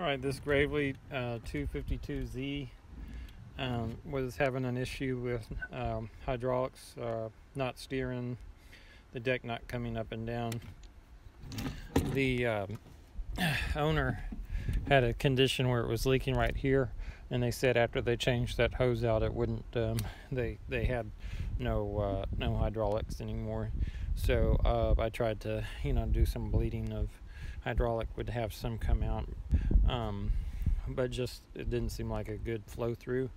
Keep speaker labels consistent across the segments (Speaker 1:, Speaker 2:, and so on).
Speaker 1: Alright, this Gravely 252Z was having an issue with hydraulics not steering, the deck not coming up and down. The owner had a condition where it was leaking right here, and they said after they changed that hose out it wouldn't, they had no hydraulics anymore. So I tried to do some bleeding of hydraulic, would have some come out, but just it didn't seem like a good flow through.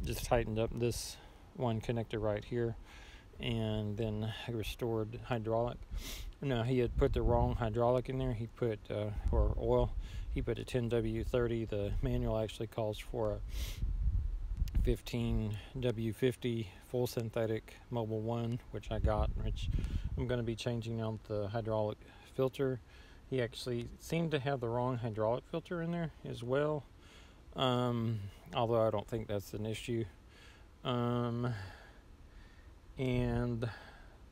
Speaker 1: Just tightened up this one connector right here, and then I restored hydraulic. No, he had put the wrong hydraulic in there. He put or oil, he put a 10W30. The manual actually calls for a 15W50 full synthetic Mobile 1, which I got, which I'm going to be changing out the hydraulic filter. He actually seemed to have the wrong hydraulic filter in there as well, although I don't think that's an issue. And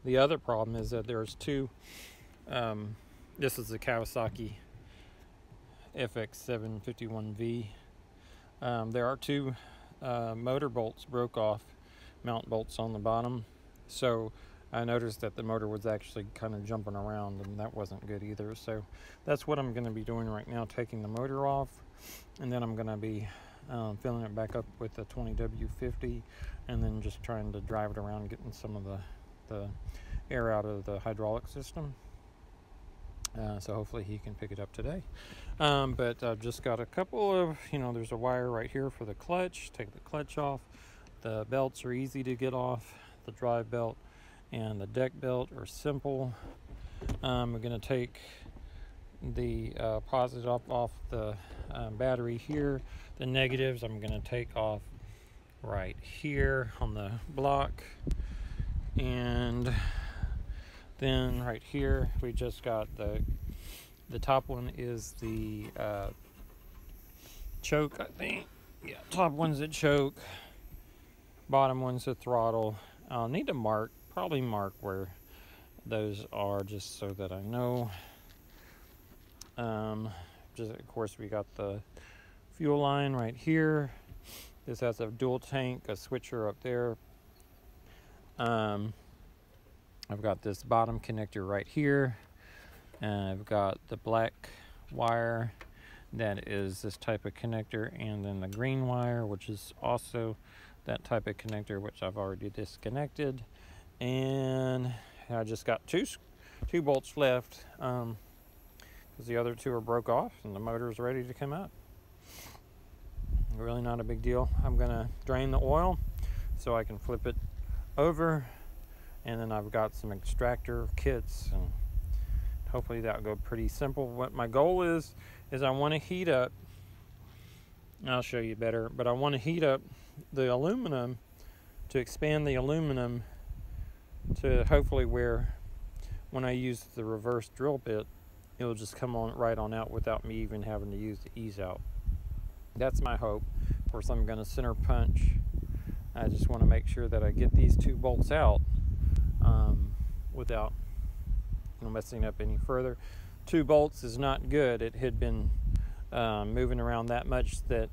Speaker 1: the other problem is that there's two, this is the Kawasaki fx751v. There are two motor bolts broke off, mount bolts on the bottom, so I noticed that the motor was actually kind of jumping around, and that wasn't good either. So that's what I'm going to be doing right now, taking the motor off, and then I'm going to be filling it back up with the 20W50, and then just trying to drive it around, getting some of the air out of the hydraulic system. So hopefully he can pick it up today. But I've just got a couple of, there's a wire right here for the clutch. Take the clutch off. The belts are easy to get off. The drive belt and the deck belt are simple. We're going to take the positive off the battery here. The negatives I'm going to take off right here on the block. And then right here we just got the top one is the choke, I think. Yeah, top one's the choke, bottom one's the throttle. I'll need to probably mark where those are, just so that I know. Of course, we got the fuel line right here. This has a dual tank, a switcher up there. I've got this bottom connector right here, and I've got the black wire that is this type of connector, and then the green wire, which is also that type of connector, which I've already disconnected. And I just got two bolts left, because the other two are broke off and the motor is ready to come out. Really not a big deal. I'm gonna drain the oil so I can flip it over, and then I've got some extractor kits, and hopefully that'll go pretty simple. What my goal is I want to heat up, I'll show you better, but I want to heat up the aluminum, to expand the aluminum to hopefully where when I use the reverse drill bit, it'll just come on right on out without me even having to use the ease out. That's my hope. Of course, I'm going to center punch. I just want to make sure that I get these two bolts out without messing up any further. 2 bolts is not good. It had been moving around that much that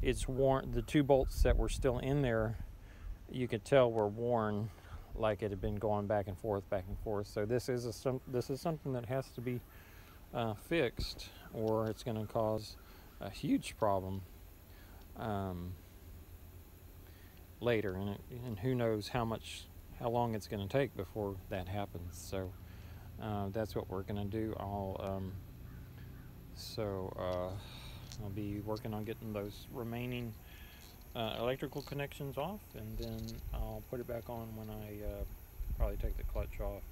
Speaker 1: it's worn. The 2 bolts that were still in there, you could tell were worn, like it had been going back and forth. So this is something that has to be fixed, or it's going to cause a huge problem later, and who knows how long it's going to take before that happens. So that's what we're going to do. I'll be working on getting those remaining electrical connections off, and then I'll put it back on when I probably take the clutch off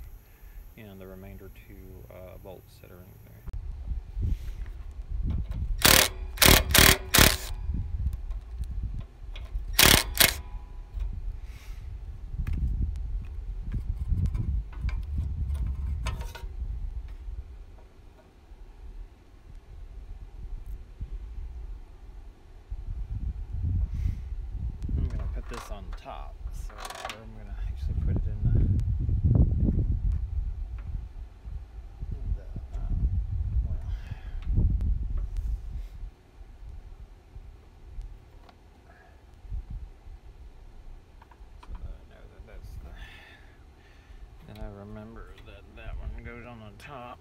Speaker 1: and the remainder 2 bolts that are in there. This on top, so I'm going to actually put it in the on the top.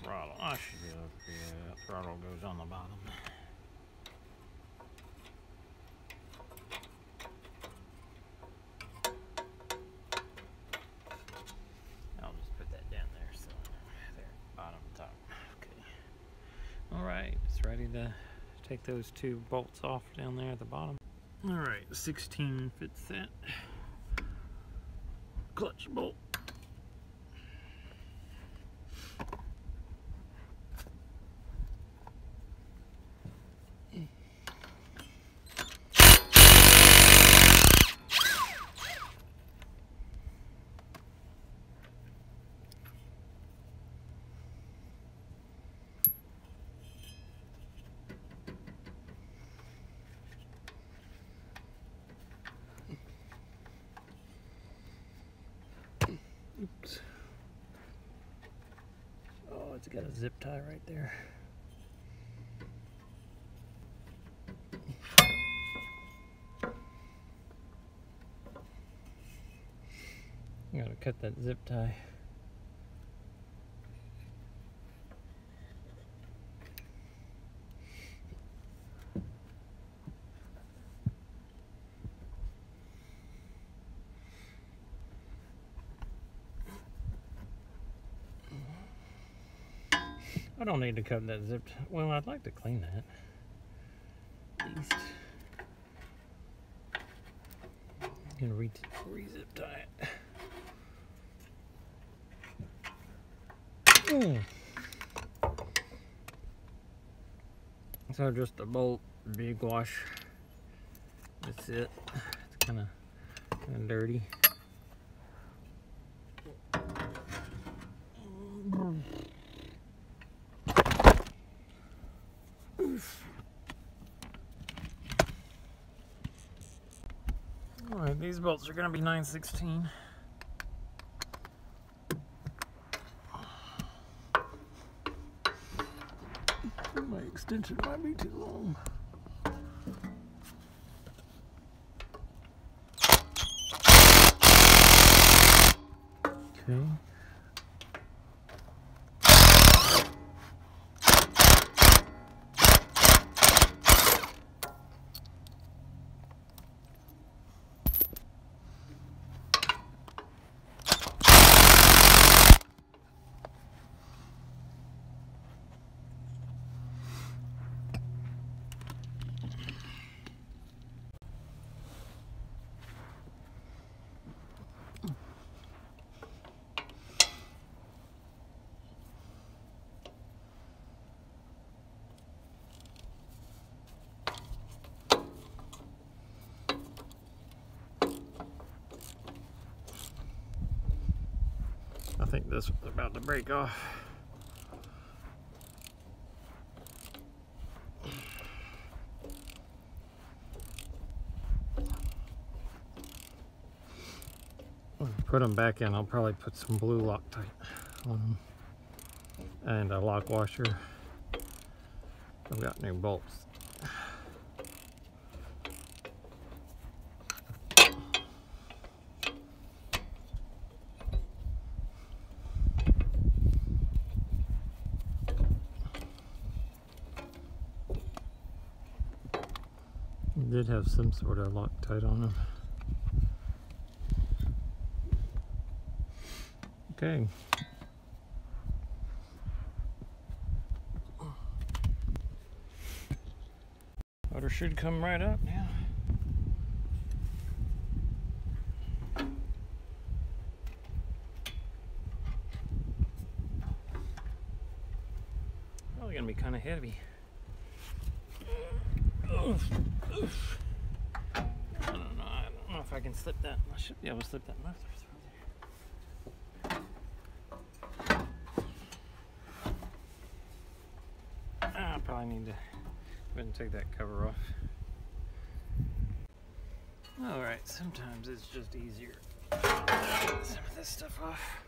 Speaker 1: Throttle, I should be able to figure it out. Throttle goes on the bottom. I'll just put that down there, so there, bottom, top. Okay. All right, it's ready to take those two bolts off down there at the bottom. All right, 16 fits that clutch bolt. Oops. Oh, it's got a zip tie right there. I'm gonna cut that zip tie. I don't need to cut that zip tie. Well, I'd like to clean that. At least. I'm gonna re-zip tie it. So just a bolt, big wash. That's it. It's kind of dirty. Alright, these bolts are going to be 9/16. My extension might be too long. Okay. I think this one's about to break off. When I put them back in, I'll probably put some blue Loctite on them and a lock washer. I've got new bolts. Did have some sort of Loctite on them. Okay. Motor should come right up now. Probably gonna be kind of heavy. I don't know if I can slip that. I should be able to slip that muffler through there. I probably need to go ahead and take that cover off. Alright, sometimes it's just easier to get some of this stuff off.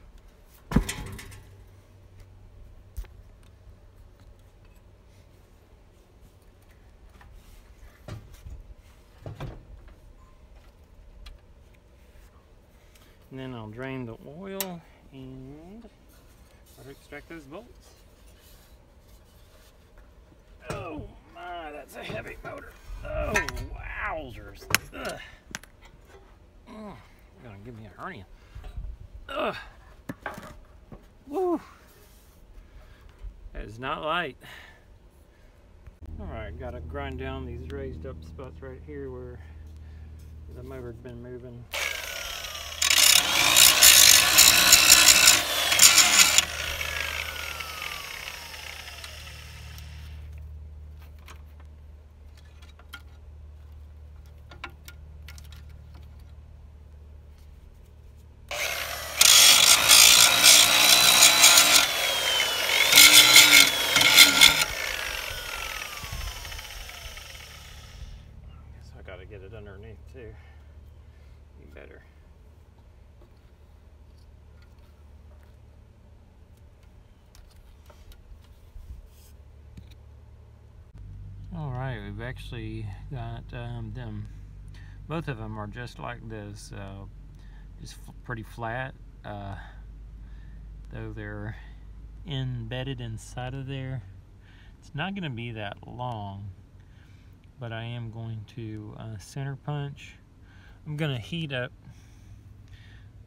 Speaker 1: And then I'll drain the oil and try to extract those bolts. Oh my, that's a heavy motor. Oh, wowzers. Ugh. Gonna give me a hernia. Ugh. Woo. That is not light. Alright, gotta grind down these raised up spots right here where the motor's been moving. Got to get it underneath too. Be better. All right, we've actually got them. Both of them are just like this, just pretty flat. Though they're embedded inside of there, it's not going to be that long. But I am going to center punch. I'm going to heat up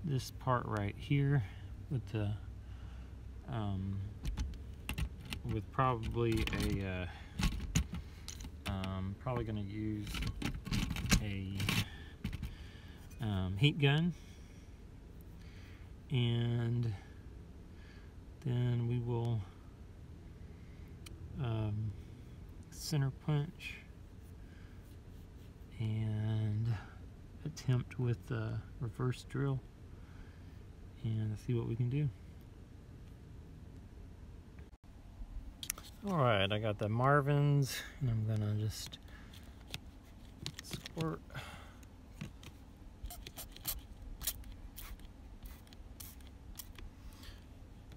Speaker 1: this part right here with the with probably a probably going to use a heat gun, and then we will center punch and attempt with the reverse drill and see what we can do. Alright, I got the Marvins, and I'm gonna just squirt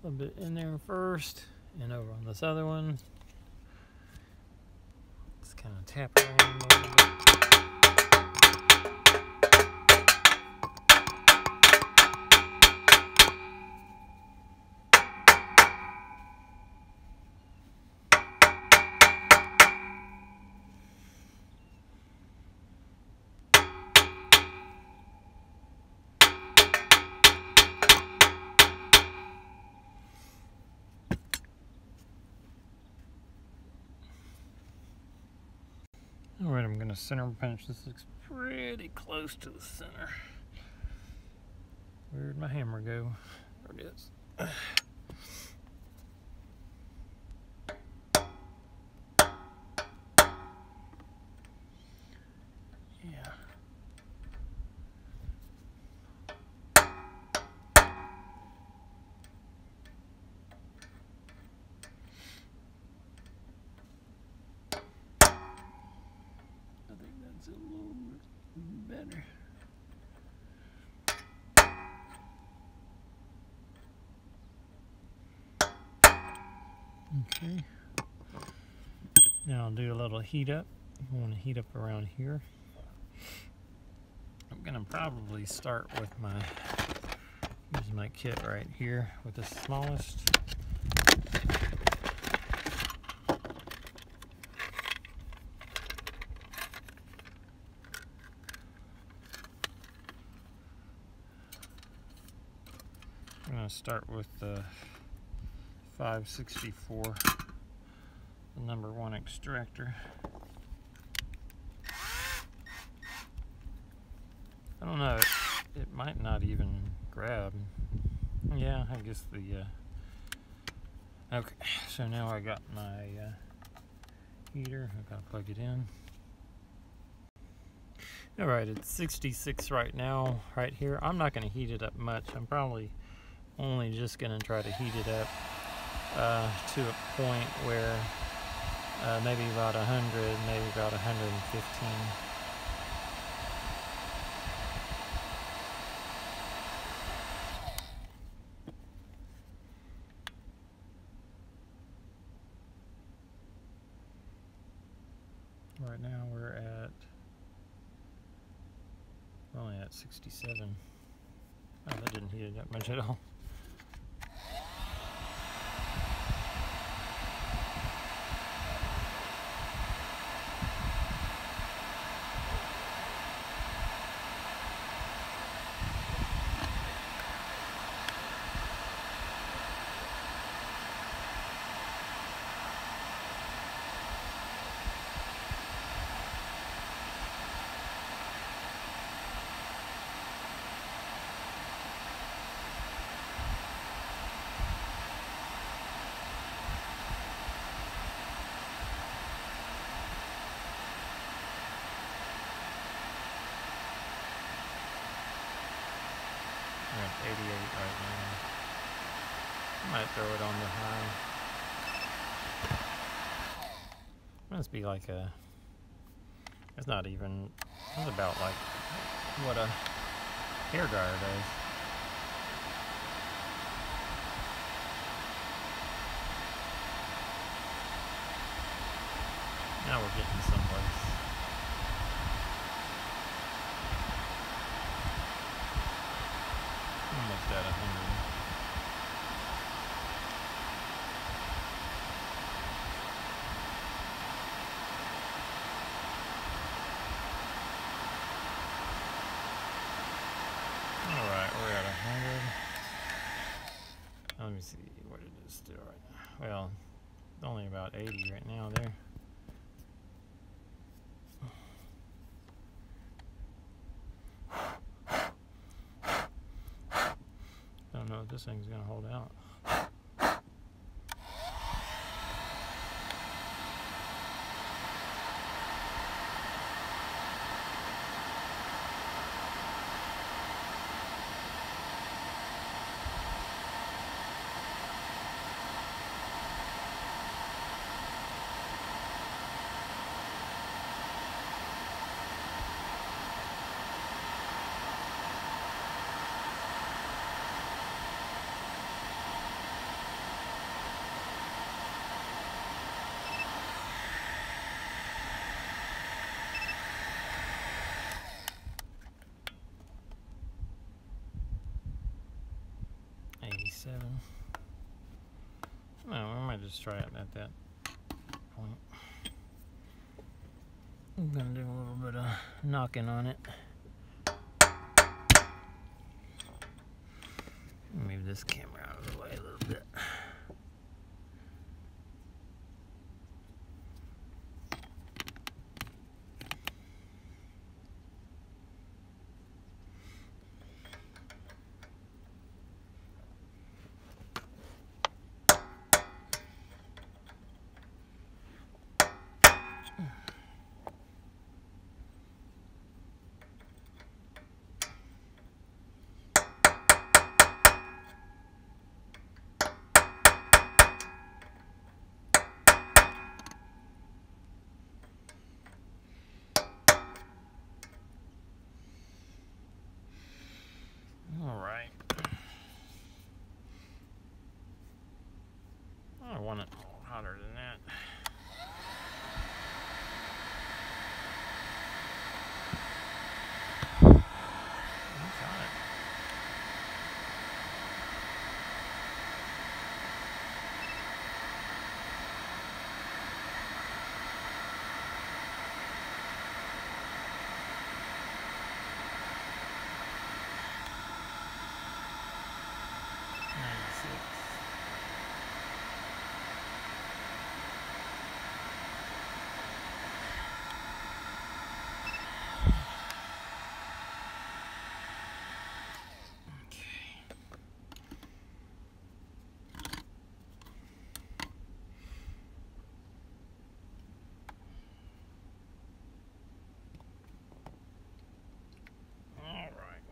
Speaker 1: a little bit in there first, and over on this other one. Just kind of tap around a little bit. Alright, I'm going to center punch. This looks pretty close to the center. Where'd my hammer go? There it is. Yeah. I think that's a little better. Okay. Now I'll do a little heat up. I want to heat up around here. I'm gonna probably start with use my kit right here with the smallest. I'm going to start with the 564, the #1 extractor. I don't know, it might not even grab. Yeah, I guess okay, so now I got my heater. I've got to plug it in. Alright, it's 66 right now, right here. I'm not going to heat it up much. I'm probably only just going to try to heat it up to a point where maybe about 100, maybe about 115. Right now we're only at 67. Oh, that didn't heat it up much at all. 88 right now. I might throw it on the high. Must be like a, it's not even, it's about like what a hair dryer does. Now we're getting someplace. Almost at 100. Alright, we're at 100. Let me see what it is still right now. Well, it's only about 80 right now there. I don't know if this thing's gonna hold out. No, we might just try it at that point. I'm gonna do a little bit of knocking on it. Move this camera out of the way a little bit. Alright. I want it hotter than that. It's hot.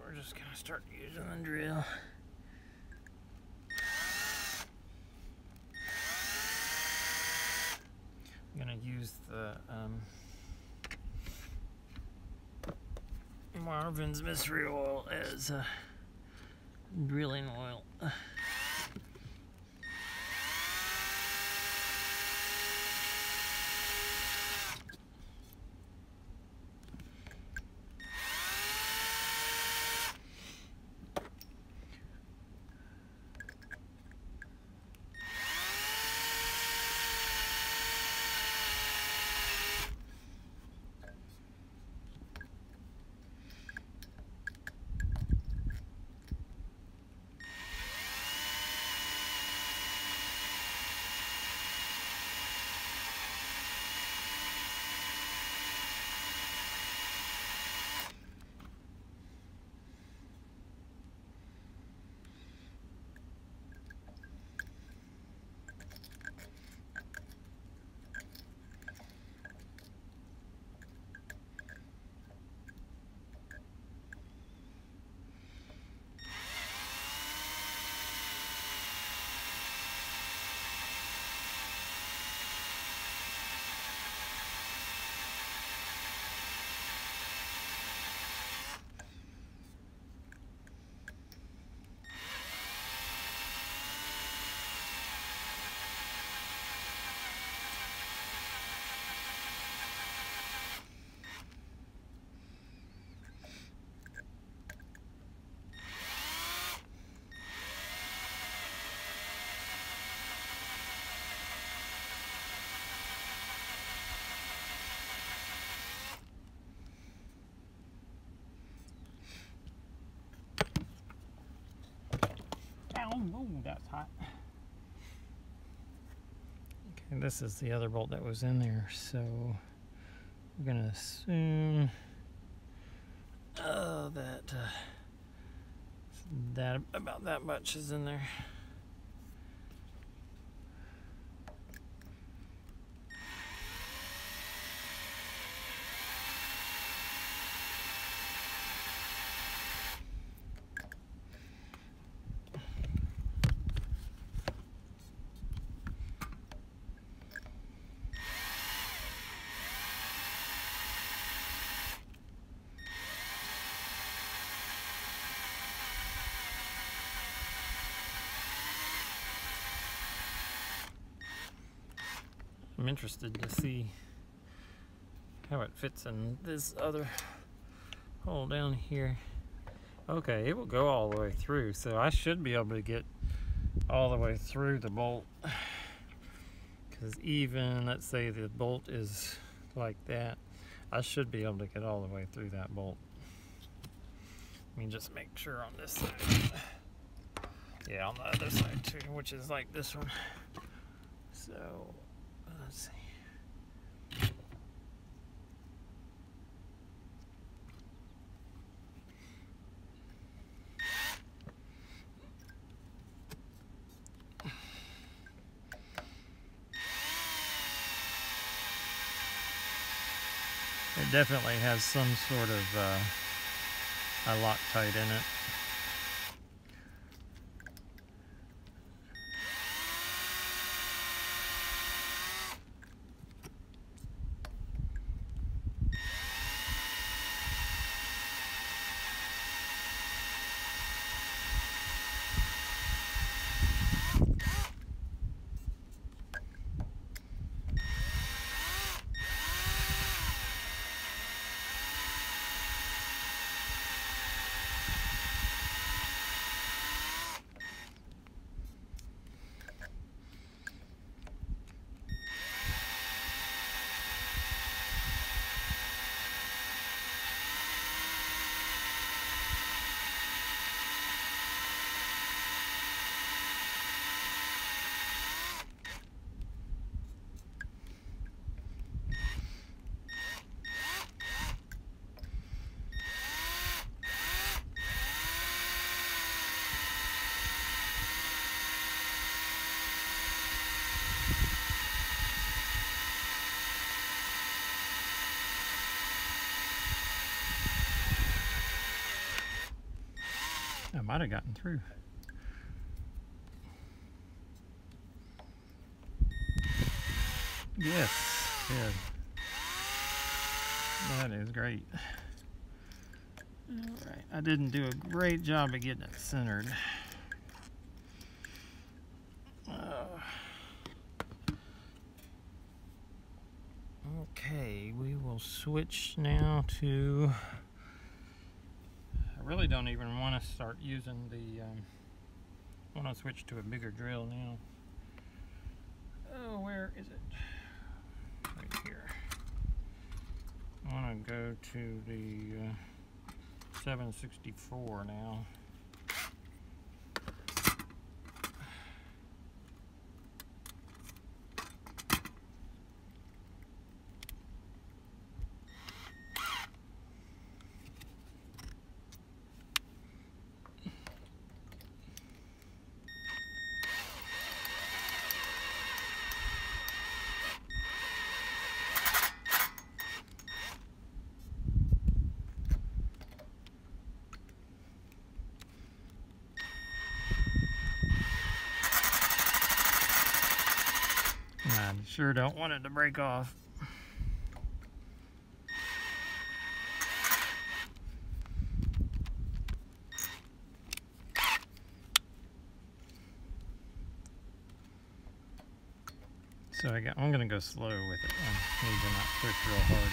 Speaker 1: We're just gonna start using the drill. I'm gonna use the Marvin's mystery oil as drilling oil. Oh, that's hot. Okay, this is the other bolt that was in there, so we're gonna assume that about that much is in there. I'm interested to see how it fits in this other hole down here. Okay, it will go all the way through, so I should be able to get all the way through the bolt. Because even, let's say the bolt is like that, I should be able to get all the way through that bolt. Let me just make sure on this side. Yeah, on the other side too, which is like this one. So, let's see. It definitely has some sort of a Loctite in it. I might have gotten through. Yes, good. That is great. Alright, I didn't do a great job of getting it centered. Okay, we will switch now to... I really don't even want to start using the... I want to switch to a bigger drill now. Oh, where is it? Right here. I want to go to the 764 now. I sure don't want it to break off. So I'm gonna go slow with it. I need to not push real hard.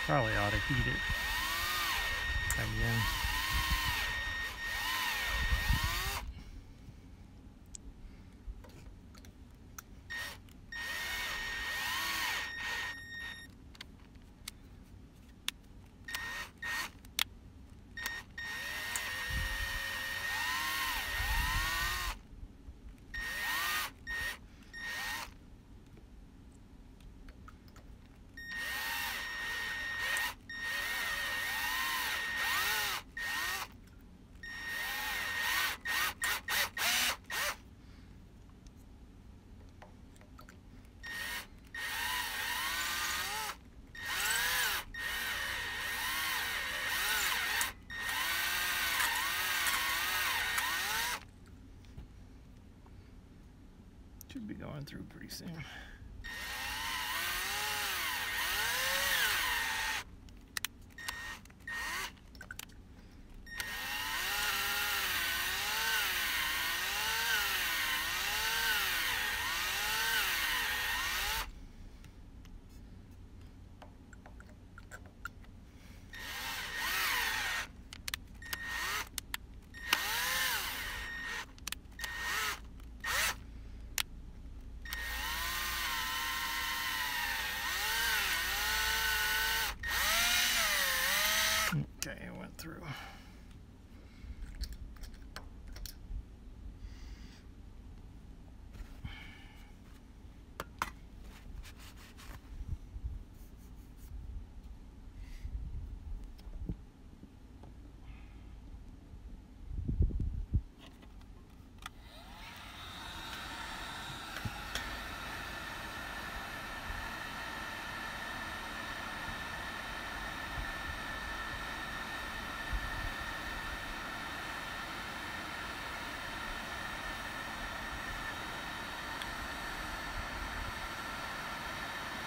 Speaker 1: Probably ought to heat it again. Should be going through pretty soon. Okay, it went through.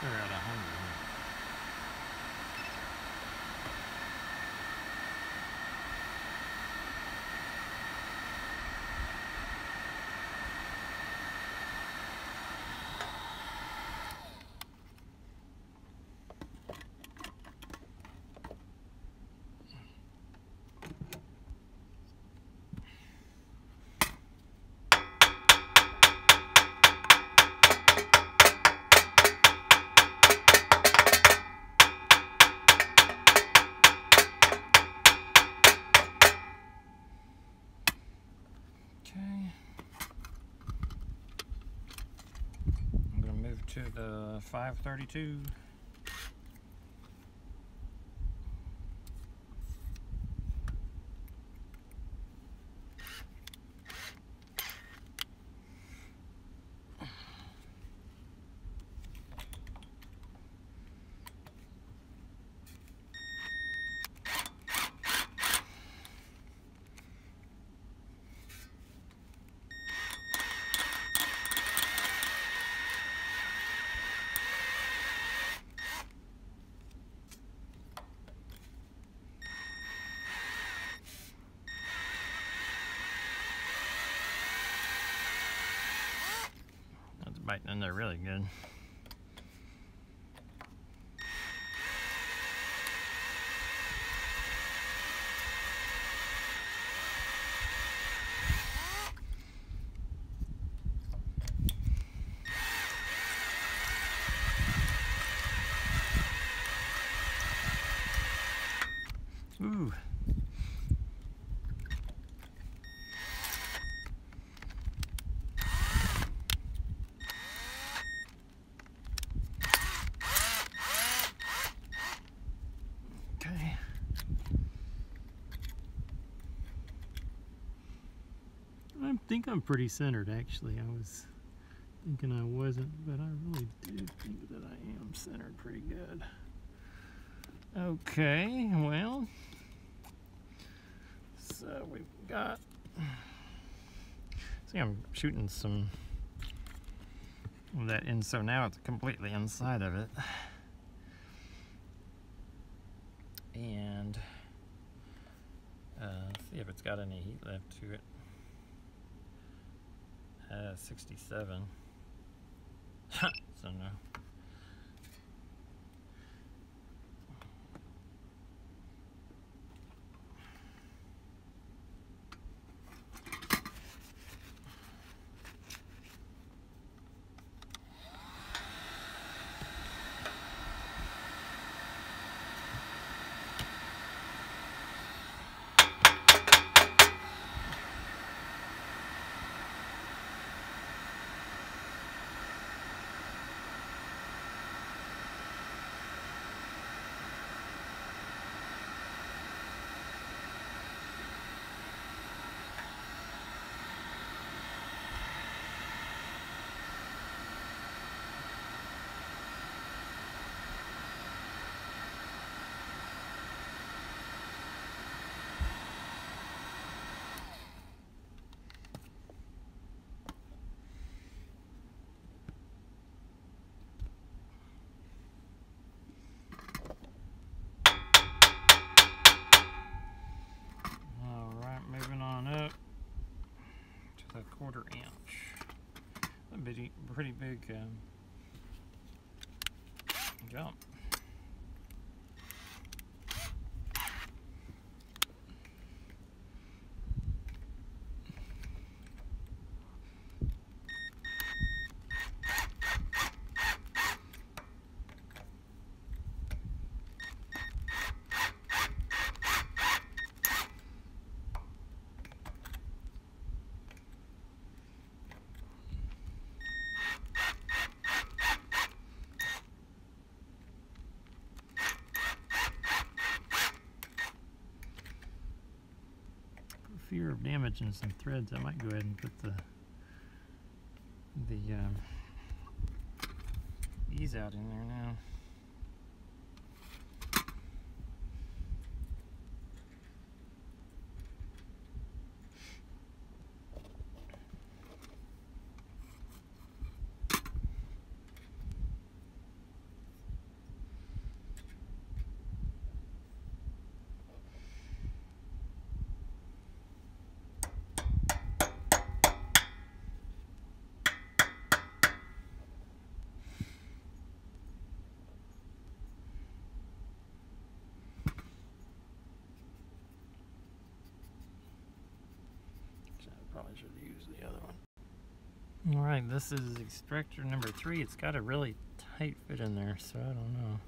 Speaker 1: They're at 100. I'm going to move to the 532. Biting in there really good. Ooh. I think I'm pretty centered, actually. I was thinking I wasn't, but I really do think that I am centered pretty good. Okay, well, so we've got, see, I'm shooting some of that in, so now it's completely inside of it. And see if it's got any heat left to it. 67. So no. 1/4 inch. A pretty big jump. Fear of damaging some threads, I might go ahead and put these out in there now. Probably should use the other one. Alright, this is extractor number 3. It's got a really tight fit in there, so I don't know.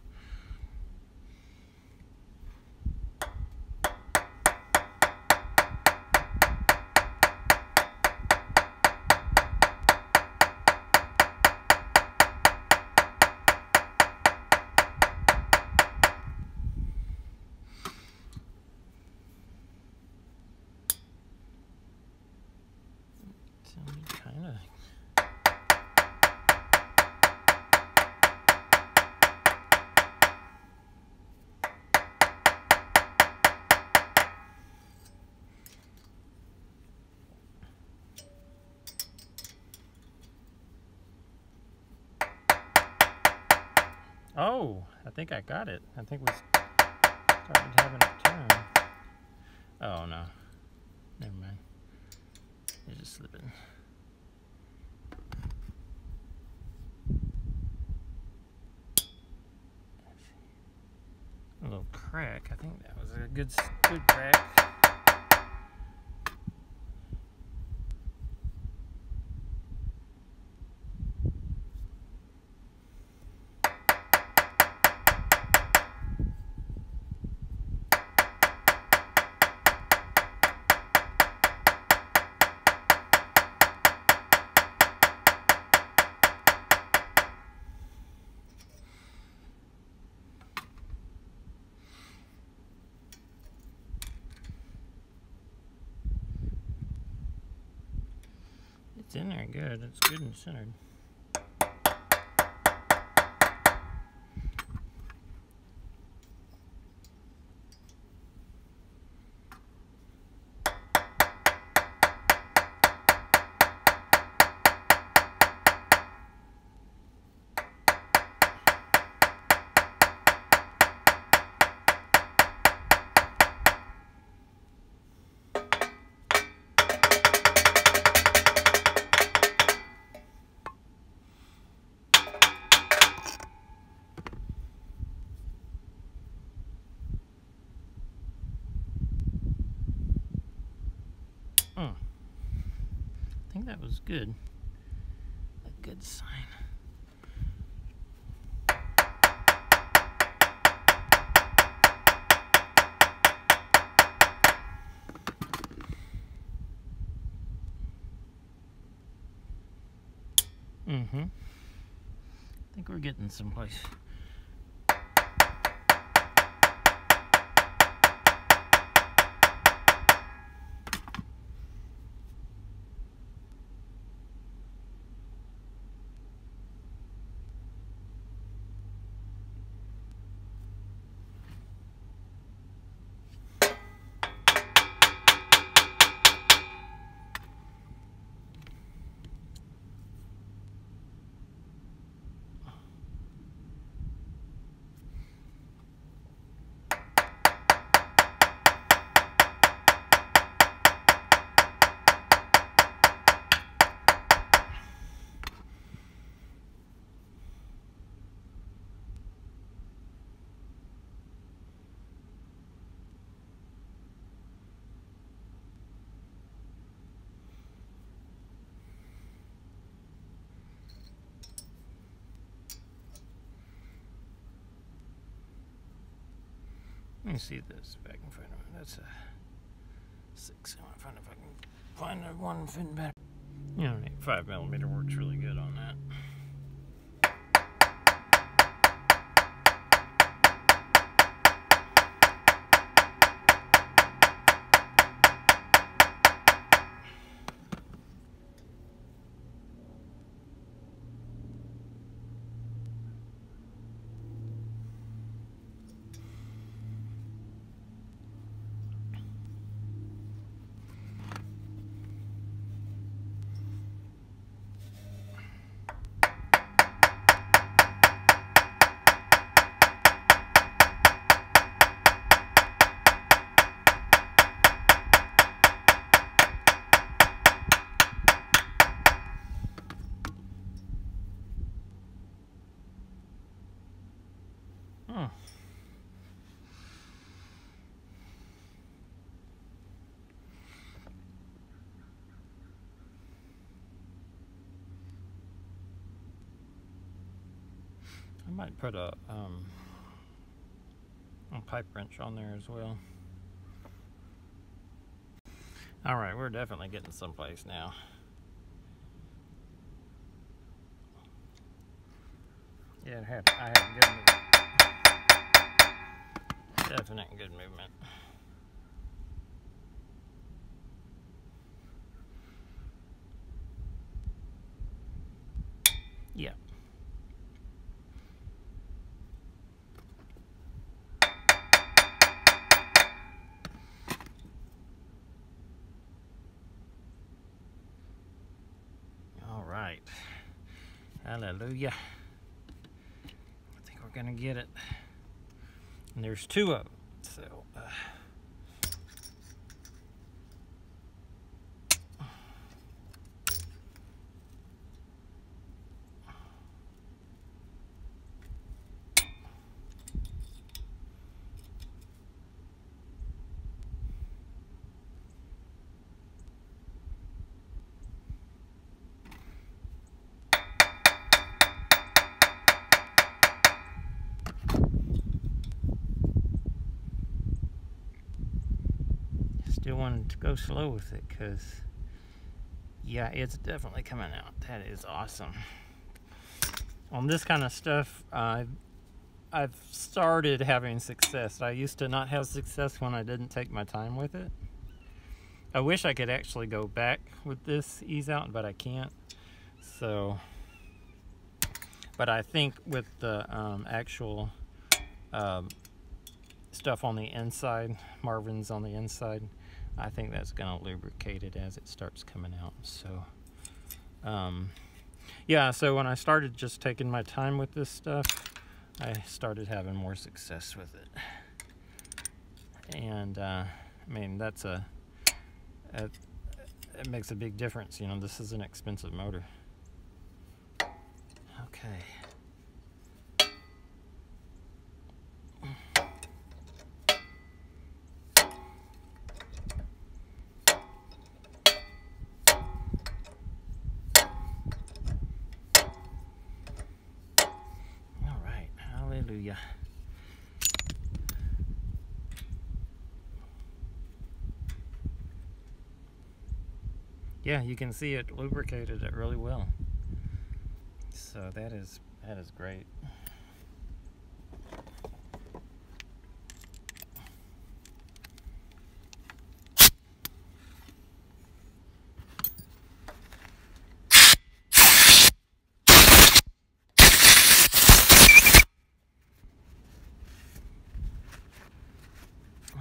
Speaker 1: Kinda. Oh, I think I got it. I think we started having it turn. Oh no, never mind. It's just slipping. A little crack. I think that was a good crack. It's in there good. It's good and centered. I think that was good. A good sign. I think we're getting someplace. me see this if I can find one. That's a 6. I want to find if I can find a one fin better. You know, 5mm works really good on that. I might put a pipe wrench on there as well. Alright, we're definitely getting someplace now. Yeah, I had good movement. Definite good movement. Yeah. All right. Hallelujah. I think we're gonna get it. And there's 2 of them, so. Still wanted to go slow with it because, yeah, it's definitely coming out. That is awesome. On this kind of stuff, I've started having success. I used to not have success when I didn't take my time with it. I wish I could actually go back with this ease out, but I can't. So, but I think with the actual stuff on the inside, Marvin's on the inside, I think that's going to lubricate it as it starts coming out. So, yeah, so when I started just taking my time with this stuff, I started having more success with it. And, I mean, it makes a big difference. You know, this is an expensive motor. Okay. Hallelujah. Yeah, you can see it lubricated it really well. So that is great.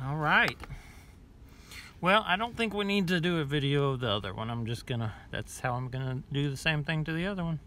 Speaker 1: All right. Well, I don't think we need to do a video of the other one. That's how I'm gonna do the same thing to the other one.